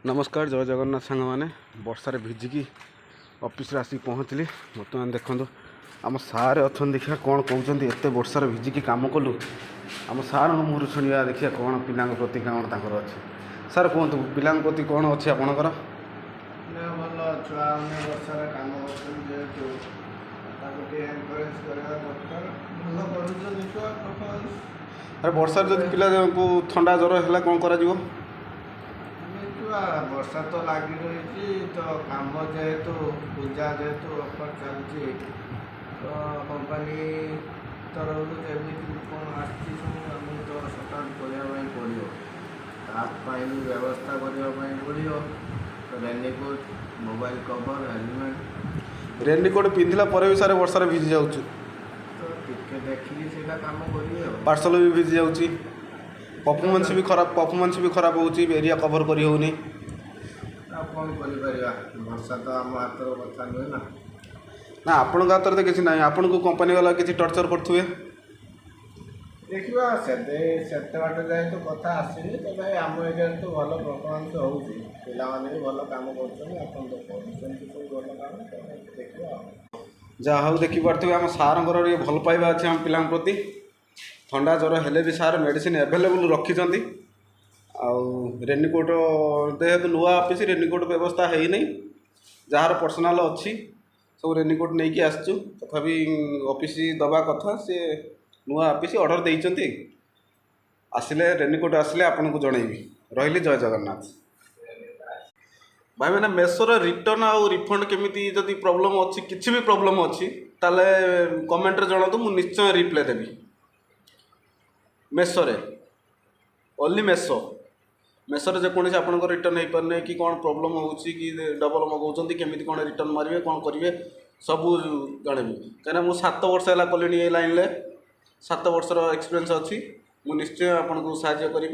नमस्कार जय जगन्नाथ सांग मैंने वर्षार भिजिकी ऑफिस आसिक पहुँचली। बर्तमान देखो आम सारे अच्छा देखा कौन कहते एत वर्षार भिजिकी कम कलु आम सार मुहर शुणा देखिए कौन पिला प्रति कौन तर अच्छे सार कहतु पिला प्रति कौन अच्छे आपणकर भल छुआ वर्षार कम अरे वर्षार जो पिला को थंडा ज्वर है कौन कर वर्षा तो लगी रही तो कम जेहेतु पूजा जेहेतु अफर चलती तो कंपानी तरफ जमी कौन आम तो सटाउट करने पड़ो तापाई व्यवस्था करने पड़ो तो रेनिकोट मोबाइल कवर हेलमेट रेनिकोट पिंधला पर भी सारे वर्षार भिजी जाऊँ तो टिके देखिए से कम करिए पार्सल भी भिजी जाऊँगी परफॉर्मेंस भी खराब होची एरिया कवर करी होनी कौन कर वर्षा तो आम हाथ कथा नुहे ना ना आपण हाथ तो किसी ना आपन को कंपनी वाला किसी टर्चर करुए देखा से बाट जाए तो कथा आसनी तो आम एरिया तो भल परफॉर्मेंस होती भी भल कम कर भल कम देखा जहाँ हूँ देखिपे आम सार भल पाइबा अच्छे आम पिला प्रति थंडा ज्वर हेले भी सार मेडिसिन एभेलेबल रखिंट रेनिकोट जेहेतु नुआ ऑफिस रेनिकोट व्यवस्था है नहीं जार पर्सनाल अच्छी सब रेनिकोट नहीं कि आसचु तथापि ऑफिस दबा कथा सी नुआ ऑफिस ऑर्डर देइचंती आसिले रेनिकोट आसिले आपन को जनइबी रही जय जगन्नाथ भाई मैंने मेसोर रिटर्न आउ रिफंड केमिति जदि प्रॉब्लम अच्छी किसी भी प्रॉब्लम अच्छी ताले कमेंट रे जणातु मु निश्चय रिप्लाई देबी मेसोरे ओनली मेसोरे जेकोसी आपंकर रिटर्न हो पारे कि कौन प्रोब्लम होची कि डबल मगाउछंती केमिति कौन रिटर्न मारिवे कौन करेंगे सब जानवी कहीं मुझे 7 वर्ष है कलिनी ये लाइन में 7 वर्षर एक्सपीरियंस अच्छी मुझे निश्चय आपको साहाय्य करी।